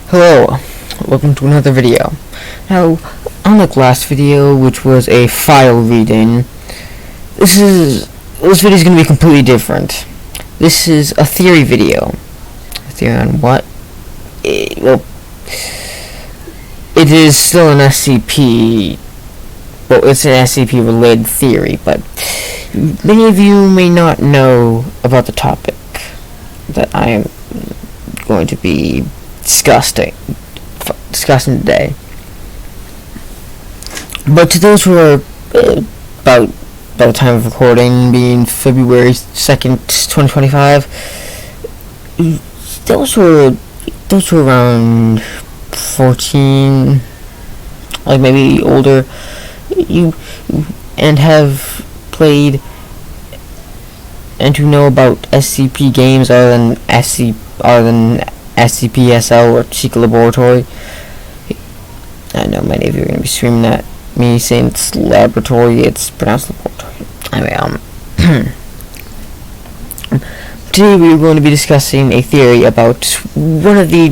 Hello, welcome to another video. Now, unlike last video, which was a file reading, this video is going to be completely different. This is a theory video. A theory on what? Well, it is still an SCP. Well, it's an SCP-related theory, but many of you may not know about the topic that I am going to be discussing today. But to those who are about the time of recording being February 2nd, 2025, those who are around 14, like maybe older, and have played and who know about SCP games other than SCP-SL or Secret Laboratory. I know many of you are going to be screaming at me saying it's laboratory, it's pronounced laboratory. Anyway, today we're going to be discussing a theory about one of the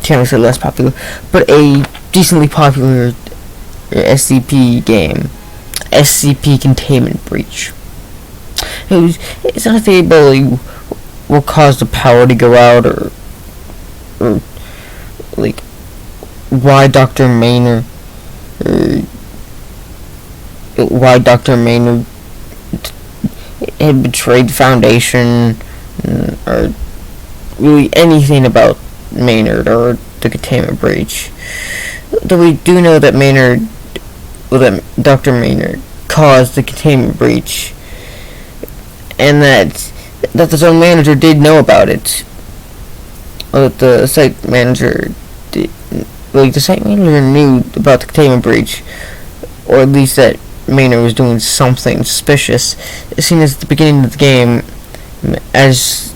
can't say less popular, but a decently popular SCP game, SCP Containment Breach. It's not a theory about what caused the power to go out, or like why Dr. Maynard had betrayed the Foundation, or really anything about Maynard or the Containment Breach. Though we do know that Dr. Maynard caused the Containment Breach, and that the zone manager did know about it. Or that the site manager knew about the Containment Breach, or at least that Maynard was doing something suspicious. Seen as at the beginning of the game, as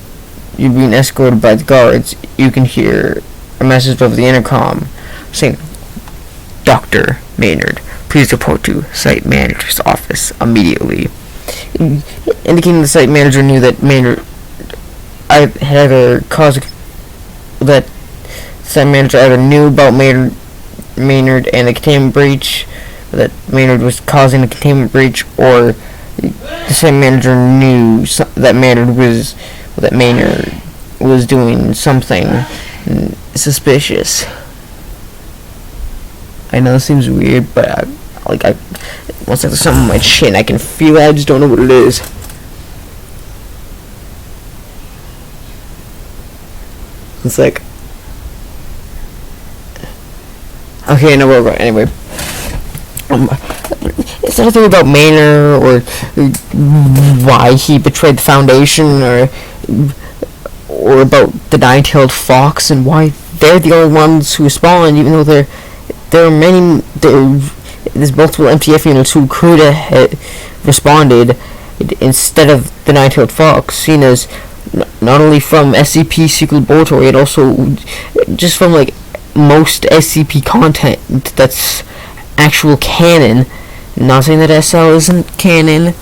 you're being escorted by the guards, you can hear a message over the intercom saying, "Dr. Maynard, please report to site manager's office immediately," indicating the site manager knew that Maynard that site manager either knew about Maynard and the Containment Breach, that Maynard was causing the Containment Breach, or the site manager knew that Maynard was doing something suspicious. I know this seems weird, but once there's something on my chin, I can feel it. I just don't know what it is. It's like, okay, no, we're right. Anyway, it's not a theory about Maynard or why he betrayed the Foundation, or about the nine-tailed fox and why they're the only ones who spawned, even though there's multiple MTF units who could have responded instead of the nine-tailed fox, seen as not only from SCP Secret Laboratory, and also just from most SCP content that's actual canon. Not saying that SL isn't canon,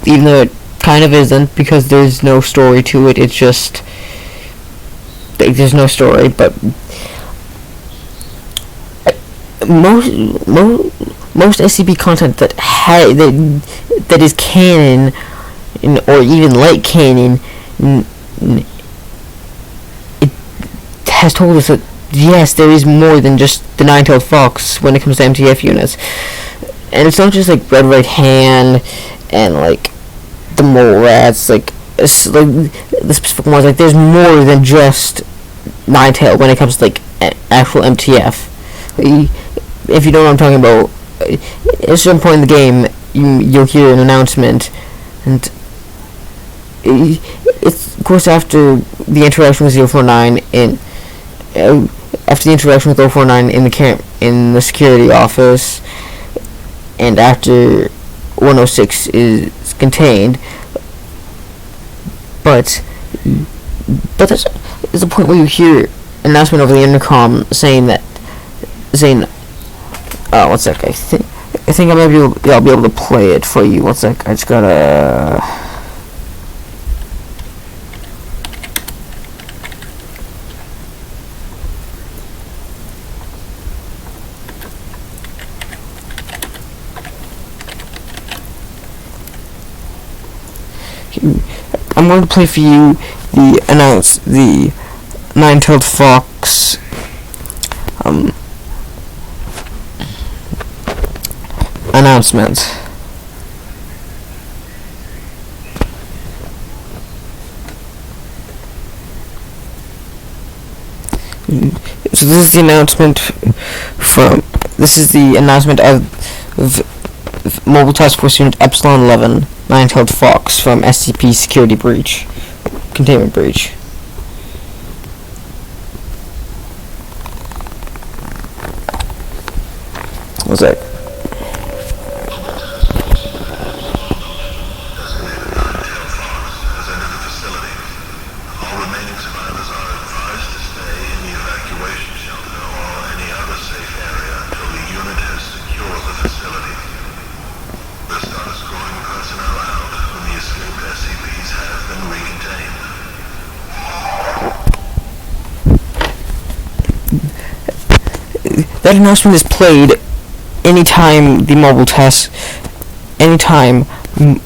even though it kind of isn't, because there's no story to it. It's just there's no story, but most SCP content that is canon, or even like canon, it has told us that yes, there is more than just the nine-tailed fox when it comes to MTF units, and it's not just Red Right Hand and the mole rats, the specific ones. There's more than just nine-tailed when it comes to actual MTF. If you know what I'm talking about, at a certain point in the game, you'll hear an announcement, and it's of course after the interaction with 049 after the interaction with 049 in the security office, and after 106 is contained, but there's a point where you hear an announcement over the intercom saying, one sec, I think I'll be able to play it for you. One sec, I just gotta I'm going to play for you the nine-tailed fox announcement. So this is the announcement of Mobile Task Force Unit Epsilon 11, Nine-Tailed Fox from SCP Security Breach, Containment Breach. What's that? That announcement is played anytime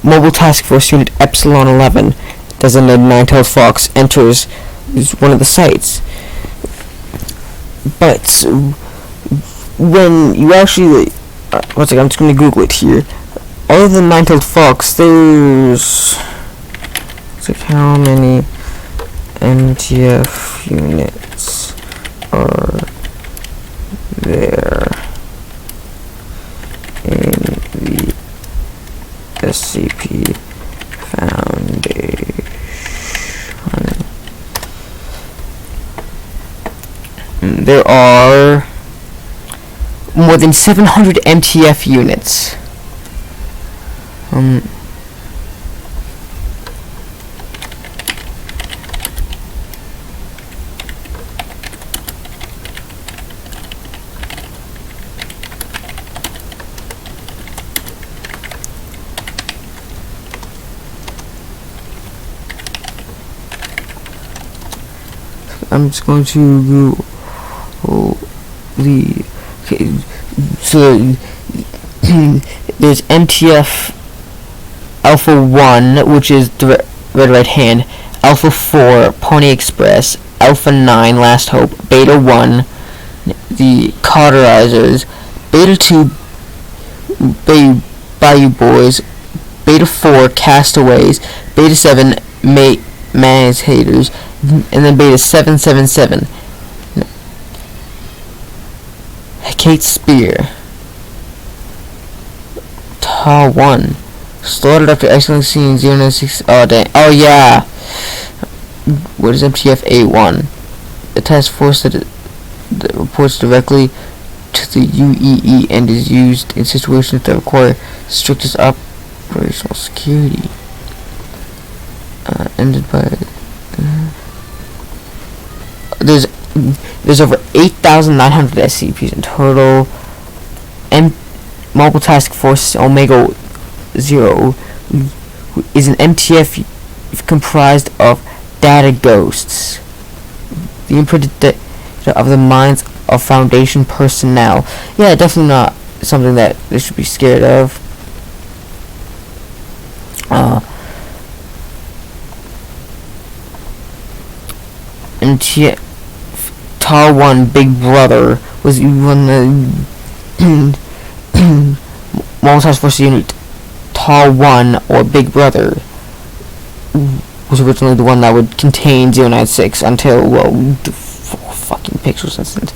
Mobile Task Force Unit Epsilon 11, designated Nine-Tailed Fox, enters one of the sites. But when you actually, one second, I'm just going to Google it here. Other than Nine-Tailed Fox, there's, it's like how many MTF units are there in the SCP Foundation? There are more than 700 MTF units. I'm just going to Google so there's MTF Alpha 1, which is the Red Right Hand, Alpha 4, Pony Express, Alpha 9, Last Hope, Beta 1, the Cauterizers, Beta 2, Bayou Boys, Beta 4, Castaways, Beta 7, Maz Haters, and then Beta 777, Kate Spear, Ta 1, slaughtered after excellent seeing 096. Oh dang! Oh yeah. What is MTF A1? A task force that reports directly to the UEE and is used in situations that require strictest operational security. Ended by. There's over 8,900 SCPs in total. Mobile Task Force Omega 0 is an MTF comprised of data ghosts, the imprinted data of the minds of Foundation personnel. Yeah, definitely not something that they should be scared of. MTF Tar 1 Big Brother was one the Mobile Task Force Unit Tar 1 or Big Brother was originally the one that would contain 096 until, well, the fucking pixels incident.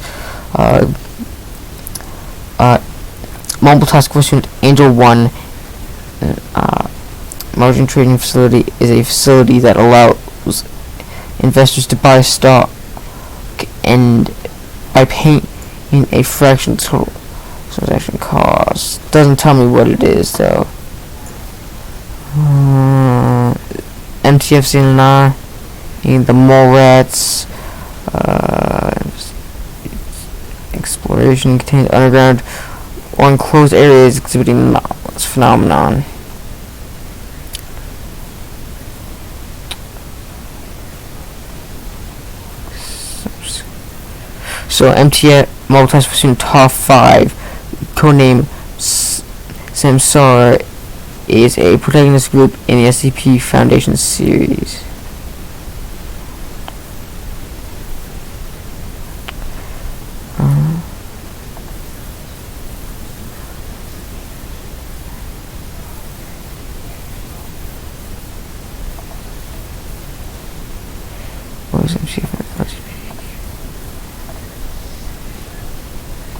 Mobile Task Force Unit Angel 1 Margin Trading Facility is a facility that allows investors to buy stock and by paying a fraction of the total transaction cost. Doesn't tell me what it is though. MTF CNR, the mole rats, exploration contains underground or enclosed areas exhibiting this phenomenon. So MTF Mobile Task Force Unit Top 5, codename Samsara, is a protagonist group in the SCP Foundation series.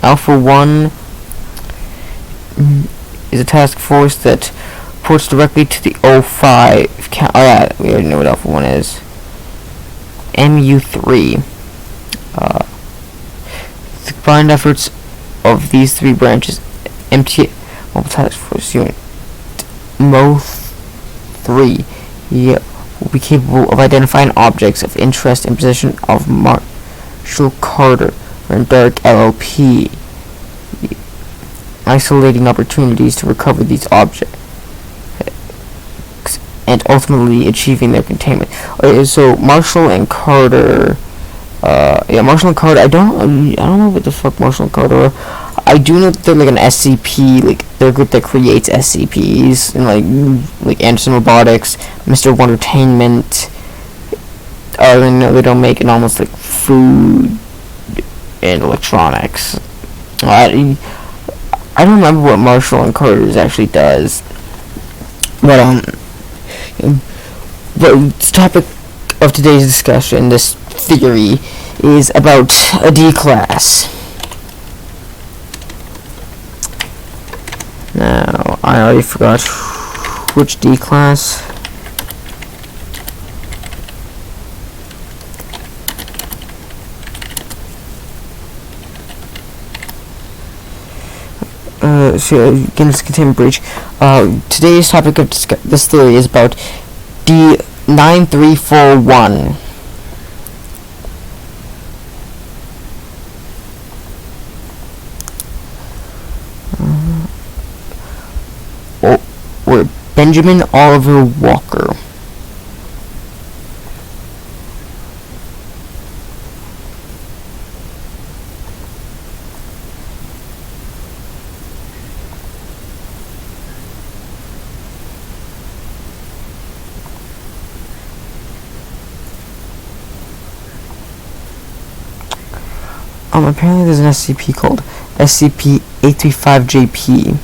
Alpha 1 is a task force that reports directly to the O5. Oh yeah, we already know what Alpha 1 is. MU3. The combined efforts of these three branches, MTA, Mobile Task Force Unit, MO3, will be capable of identifying objects of interest in possession of Marshall Carter and Dark LLP, isolating opportunities to recover these objects and ultimately achieving their containment. Okay, so Marshall and Carter, Marshall and Carter, I don't know what the fuck Marshall and Carter are. I do know that they're like an SCP, like they're a group that creates SCPs, and like Anderson Robotics, Mr. Wondertainment. They don't make it almost like food and electronics. I don't remember what Marshall and Carter's actually does, but the topic of today's discussion, this theory, is about a D class. Now, I already forgot which D class. So again, let's continue breach. Today's topic of this theory is about D-9341. Or Benjamin Oliver Walker. Apparently there's an SCP called SCP-835-JP.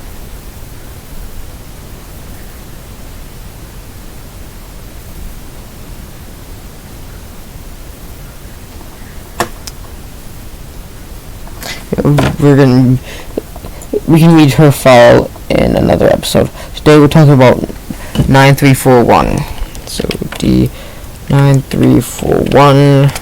We can read her file in another episode. Today we're talking about 9341. So D-9341.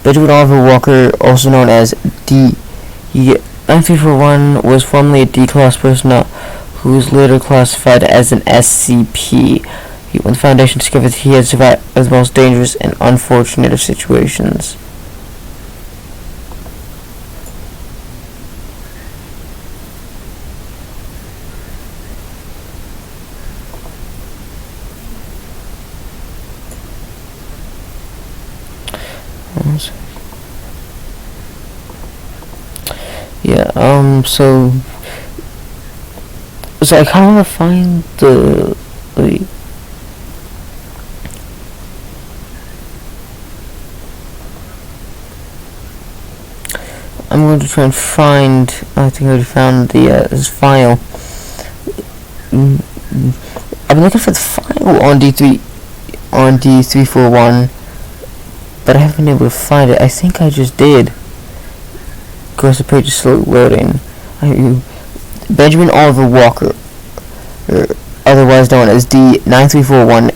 Benjamin Oliver Walker, also known as D-9341, was formerly a D-class personnel who was later classified as an SCP. When the Foundation discovered he had survived the most dangerous and unfortunate of situations. So I kind of want to find the, I'm going to try and find, I think I already found this file. I've been looking for the file on D341, but I haven't been able to find it. I think I just did. Of course, the page is slowly loading. Benjamin Oliver Walker, otherwise known as D-9341,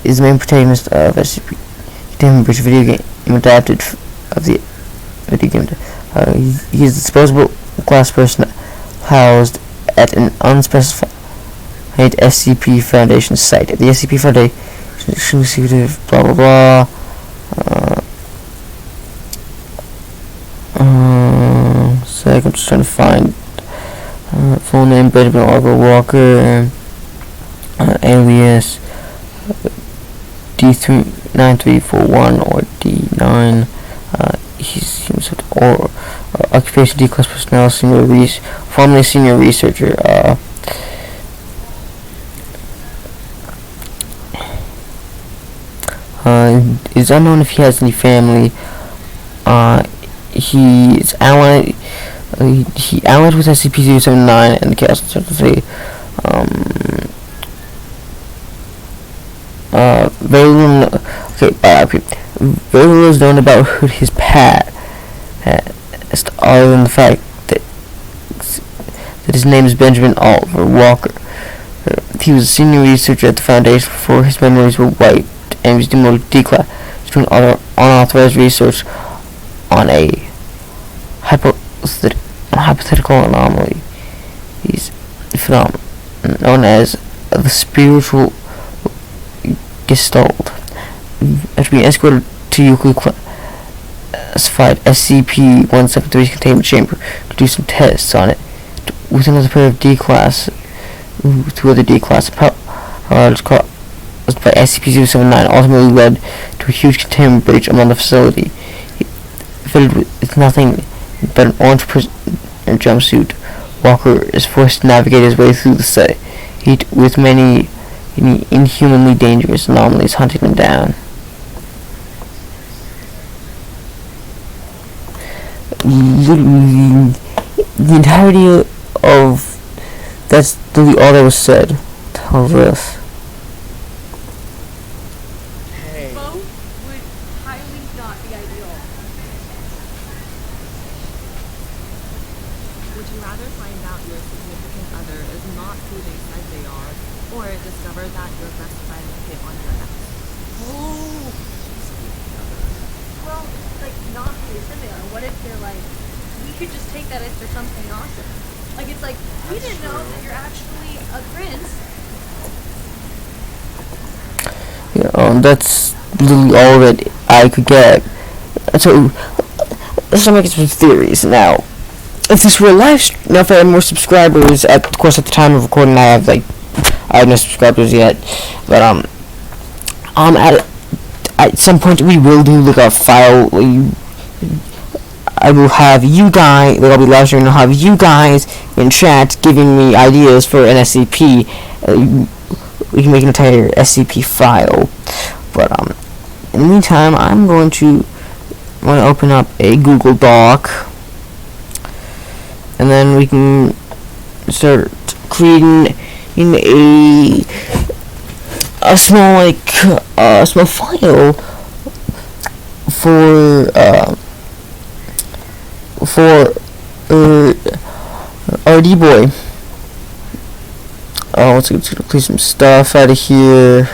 is the main protagonist of SCP, which video game adapted of the video game. He is a disposable class person housed at an unspecified SCP Foundation site. The SCP Foundation executive, blah blah blah. I'm just trying to find full name: Benjamin Oliver Walker, alias D3 D-9341 or D9. He's or occupation D-class personnel, formerly senior researcher. It's unknown if he has any family. He's allied. He allied with SCP-079 and the Chaos Conspiracy. Very little. Very little is known about his past, other than the fact that his name is Benjamin Oliver Walker. He was a senior researcher at the Foundation before his memories were wiped, and he was demoted to D-class, doing unauthorized research on a hypothetical anomaly. He's phenomenon known as the spiritual Gestalt. After being escorted to Euclid classified SCP-173's containment chamber to do some tests on it, with another pair of D-class, two other D-class pilots caused by SCP-079 ultimately led to a huge containment breach among the facility. Fitted with nothing but an orange prisoner jumpsuit, Walker is forced to navigate his way through the site, with many inhumanly dangerous anomalies hunting him down. The entirety of that's literally all that was said tells us. Both would highly not be ideal. Would you rather find out your significant other is not who they said they are, or discover that your best friend hit on your ex? Oh. Well, like not who they said they are. What if they're like, we could just take that as they're something awesome. Like it's like we didn't know that you're actually a prince. Yeah, that's literally all that I could get. So let's make some theories now. If this were a live now, if I had more subscribers, of course at the time of recording I have no subscribers yet, but at some point we will do like a file. I will have you guys. I'll be live streaming. I'll have you guys in chat giving me ideas for an SCP. We can make an entire SCP file. But in the meantime, I'm going to open up a Google Doc, and then we can start creating in a small small file for RD boy. Let's clear some stuff out of here.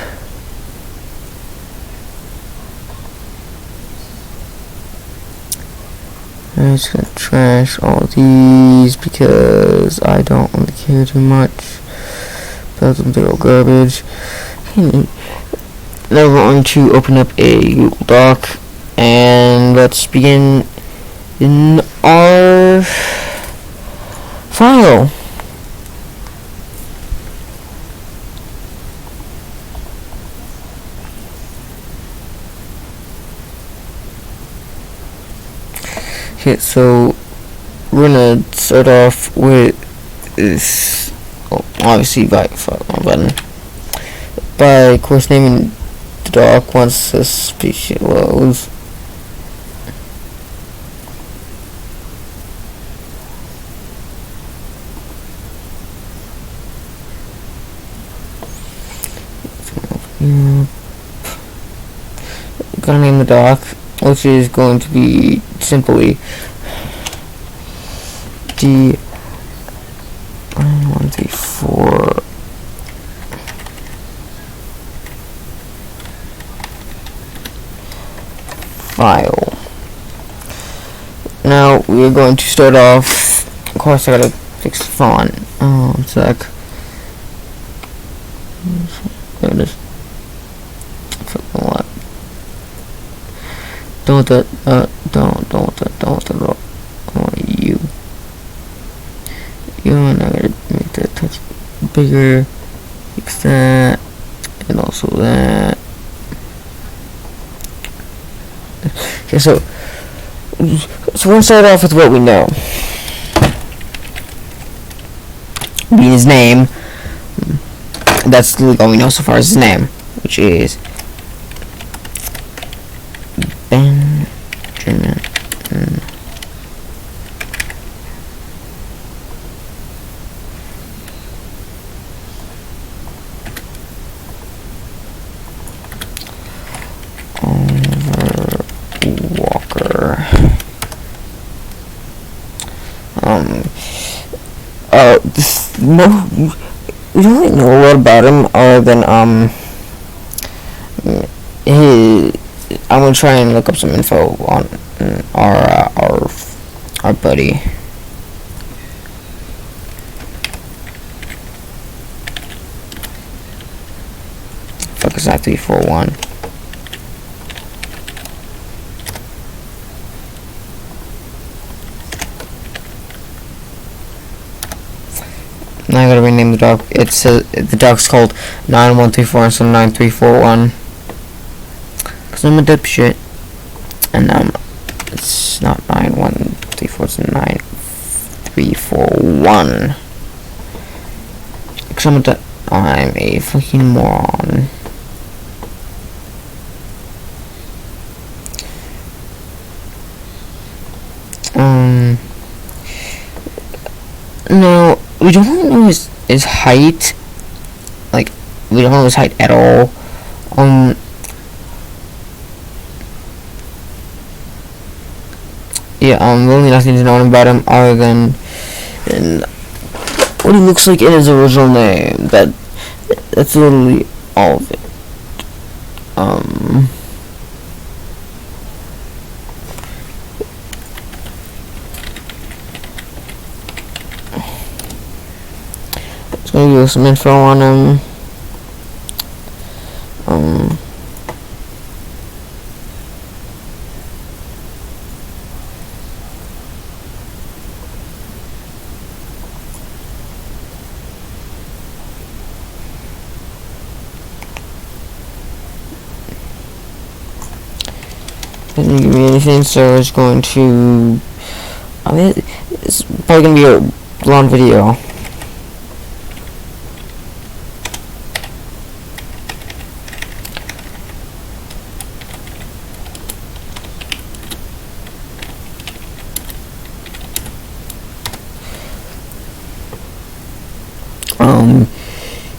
I'm just gonna trash all these because I don't really care too much about them. They're all garbage. Now we're going to open up a Google Doc and let's begin in our file. Okay, so we're gonna start off with this, obviously by button, by of course naming the doc once this species loads. Gonna name the doc, which is going to be simply D-9341 file. Now we are going to start off. Of course, I gotta fix the font. One sec. There it is. Don't I want you. And I gotta make that touch bigger. Fix that, and also that. Okay, so we're gonna start off with what we know. Being his name. That's literally all we know so far is his name, which is Benjamin. Walker. No, we don't really know a lot about him other than I'm gonna try and look up some info on our buddy. Fuck is that 341? Now I gotta rename the dog. It's the dog's called 9134 instead of 9341. Cause I'm a dipshit. And it's not 9134, it's 9341. Cause I'm a fucking moron. No, we don't really know his height. Like, we don't know his height at all. Really nothing to know about him other than what he looks like in his original name. That's literally all of it. Just gonna give you some info on him. Didn't give me anything, so it's going to. It's probably gonna be a long video.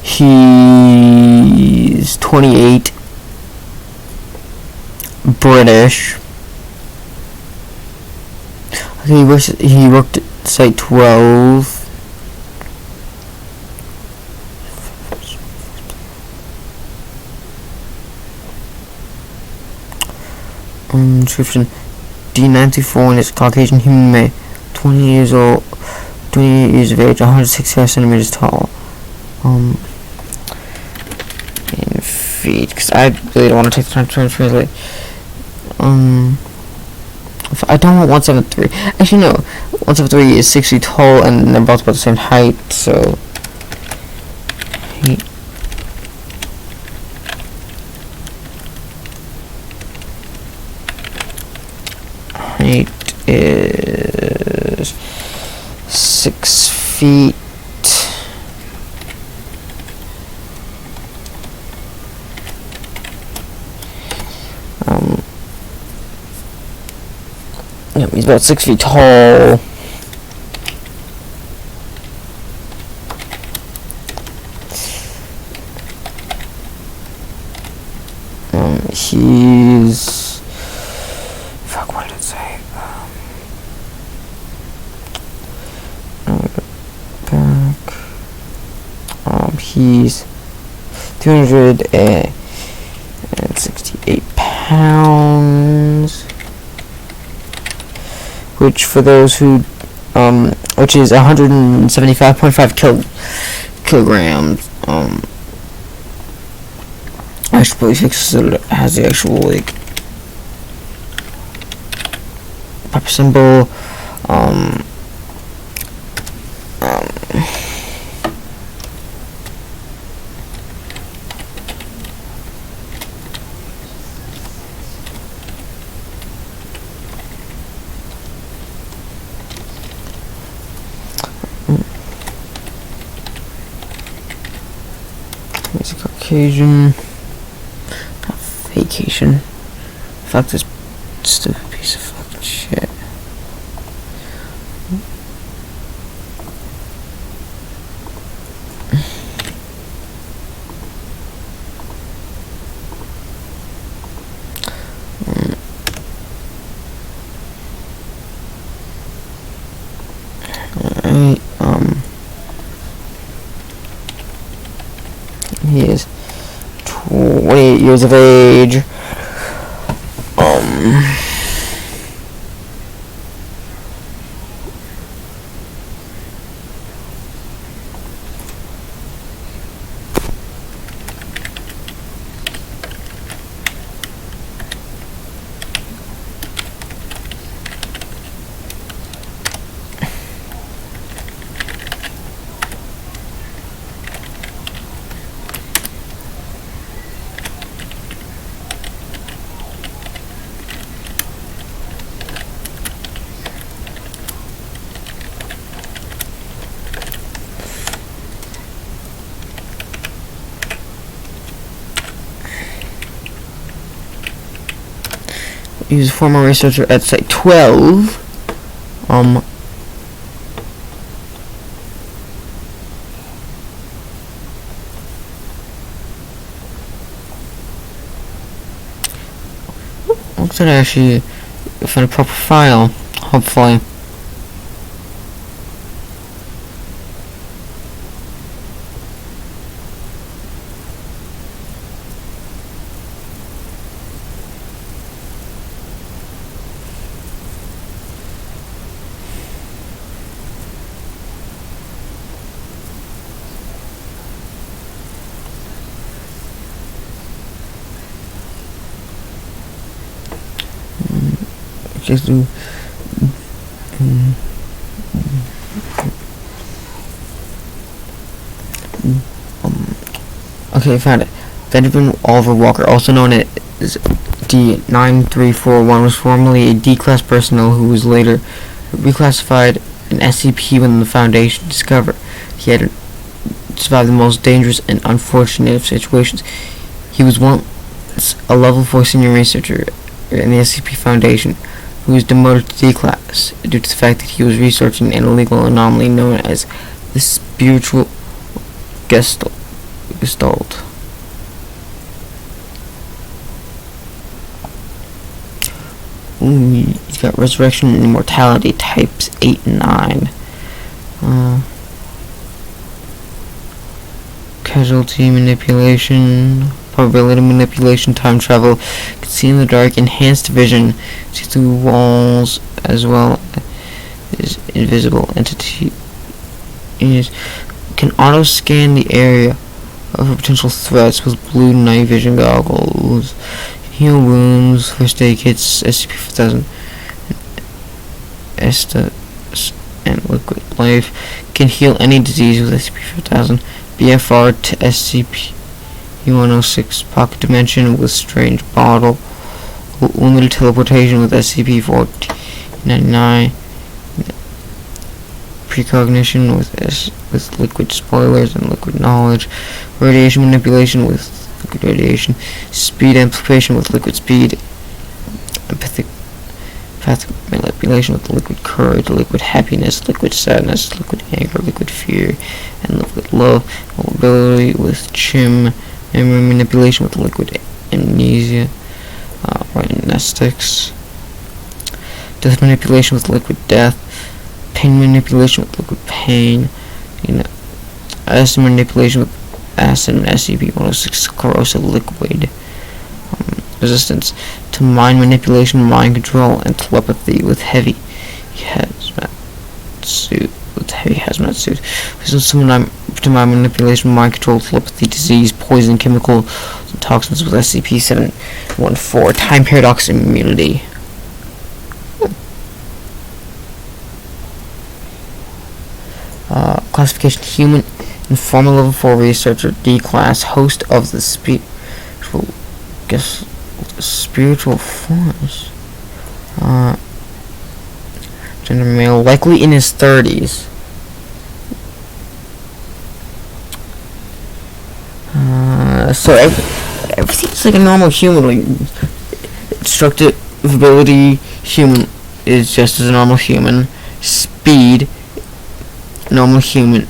He's 28. British. He worked at Site 12. Description: D-9341 is a Caucasian human male, 20 years old, 28 years of age, 165 centimeters tall. In feet, because I really don't want to take the time to translate. I don't want 173. Actually, no. 173 is 6 feet tall, and they're both about the same height, so. Height is 6 feet. Yep, he's about 6 feet tall. He's... Fuck, what did it say? Back. He's 268 pounds. Which, for those who, which is 175.5 kilograms. I should probably fix it so it has the actual, like, pepper symbol. He's a Caucasian. Not vacation. Fuck this stupid piece of fucking shit. Alright, he is 28 years of age. He was a former researcher at Site 12. Looks like I actually found a proper file, hopefully. Just do. Okay, I found it. Benjamin Oliver Walker, also known as D-9341, was formerly a D-class personnel who was later reclassified an SCP when the Foundation discovered he had survived the most dangerous and unfortunate of situations. He was once a level 4 senior researcher in the SCP Foundation, who was demoted to D-class due to the fact that he was researching an illegal anomaly known as the spiritual gestalt. Ooh, he's got resurrection and immortality types 8 and 9. Casualty manipulation, probability manipulation, time travel, can see in the dark, enhanced vision, see through walls, as well as invisible entity. Can auto scan the area of potential threats with blue night vision goggles. Heal wounds, first aid kits, SCP-4000, Estus, and Liquid Life. Can heal any disease with SCP-4000. BFR to SCP-106, Pocket Dimension with Strange Bottle. Limited teleportation with SCP-1499. Precognition with Liquid Spoilers and Liquid Knowledge. Radiation manipulation with Liquid Radiation. Speed amplification with Liquid Speed. Empathic manipulation with Liquid Courage, Liquid Happiness, Liquid Sadness, Liquid Anger, Liquid Fear, and Liquid Love. Mobility with Chim. Memory manipulation with Liquid Amnesia. Rhinestics. Death manipulation with Liquid Death. Pain manipulation with Liquid Pain. Acid manipulation with Acid and SCP-106 Corrosive Liquid. Resistance to mind manipulation, mind control, and telepathy with heavy hazmat suit. Resistance to mind manipulation, mind control, telepathy, disease, poison, chemicals, and toxins with SCP-714. Time paradox immunity. Classification: human, informal level 4 researcher, D class, host of the spiritual force. Gender male, likely in his 30s. Everything's like a normal human. Like destructive ability, human is just as a normal human. Speed, normal human.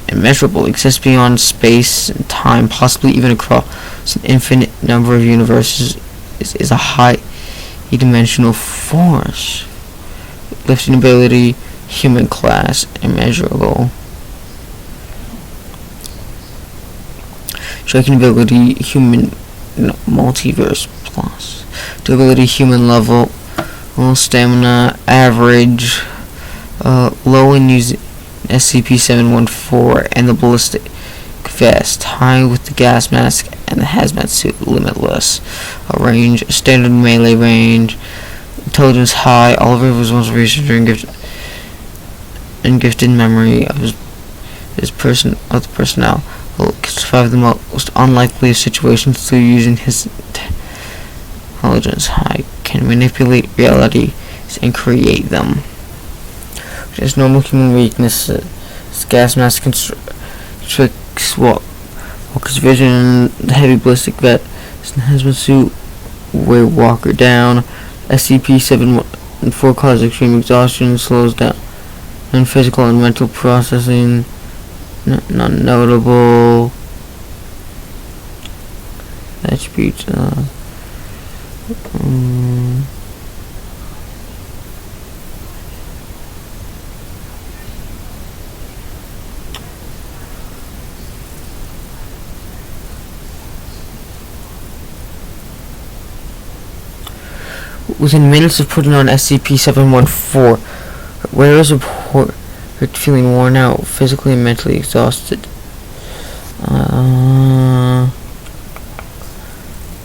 Immeasurable, exists beyond space and time, possibly even across an infinite number of universes. Is a high-dimensional force. Lifting ability, human class, immeasurable. Striking ability, human, multiverse plus. Durability, human level. Stamina, average. Low in using SCP-714 and the ballistic vest. High with the gas mask and the hazmat suit. Limitless. Range, standard melee range. Intelligence high. All of it was once researcher and gifted memory of the personnel. Will survive the most unlikely of situations through using his intelligence high. Can manipulate reality and create them. Just normal human weaknesses. Gas mask tricks walker's vision. The heavy ballistic vest. Hazmat suit. Weigh walker down. SCP-714 causes extreme exhaustion. Slows down. And physical and mental processing. Not notable. Attributes. Within minutes of putting on SCP-714, wearers report feeling worn out, physically and mentally exhausted.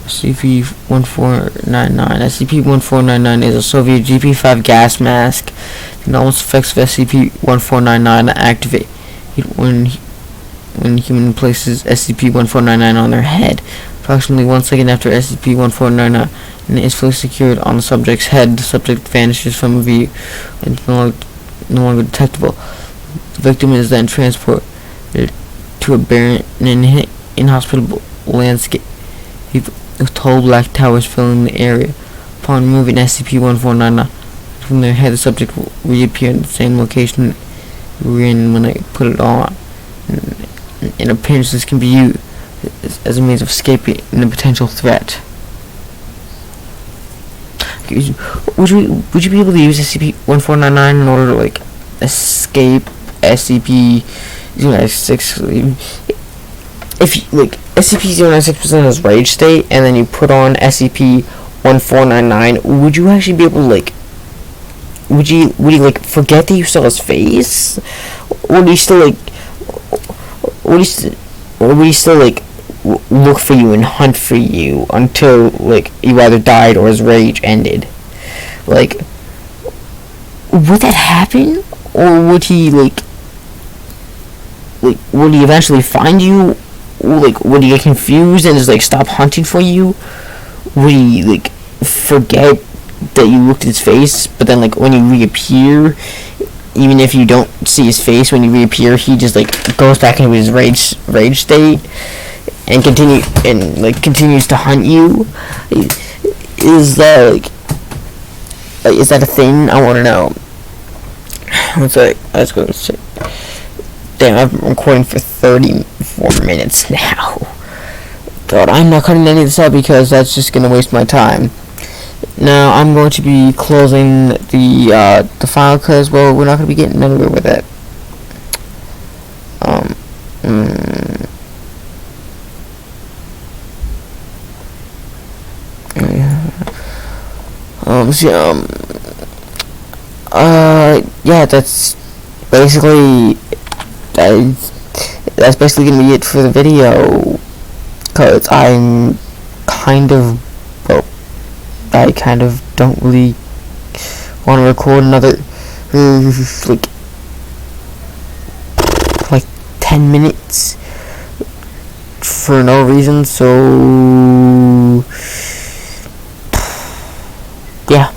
SCP-1499. SCP-1499 is a Soviet GP-5 gas mask. The anomalous effects of SCP-1499 activate when human places SCP-1499 on their head. Approximately 1 second after SCP-1499 is fully secured on the subject's head, the subject vanishes from view and is no longer detectable. The victim is then transported to a barren and inhospitable landscape with tall black towers filling the area. Upon removing SCP-1499 from their head, the subject will reappear in the same location we were in when they put it on. In appearance, this can be used as a means of escaping a potential threat. Would you be able to use SCP-1499 in order to like escape SCP-096? If like SCP-096 was in his rage state, and then you put on SCP-1499, would you actually be able to like? Would you like forget that you saw his face, or would he still like? Would he still like look for you and hunt for you until like you either died or his rage ended? Like, would that happen, or would he like would he eventually find you? Like, would he get confused and just like stop hunting for you? Would he like forget that you looked at his face, but then like when you reappear, even if you don't see his face, when you reappear, he just like goes back into his rage state and continues to hunt you? Is that like is that a thing? I want to know. Let's go. Damn, I've been recording for 34 minutes now. God, I'm not cutting any of this out because that's just gonna waste my time. Now I'm going to be closing the file because, well, we're not going to be getting anywhere with it. Yeah, that's basically gonna be it for the video, cause I'm kind of don't really want to record another like 10 minutes for no reason, so yeah.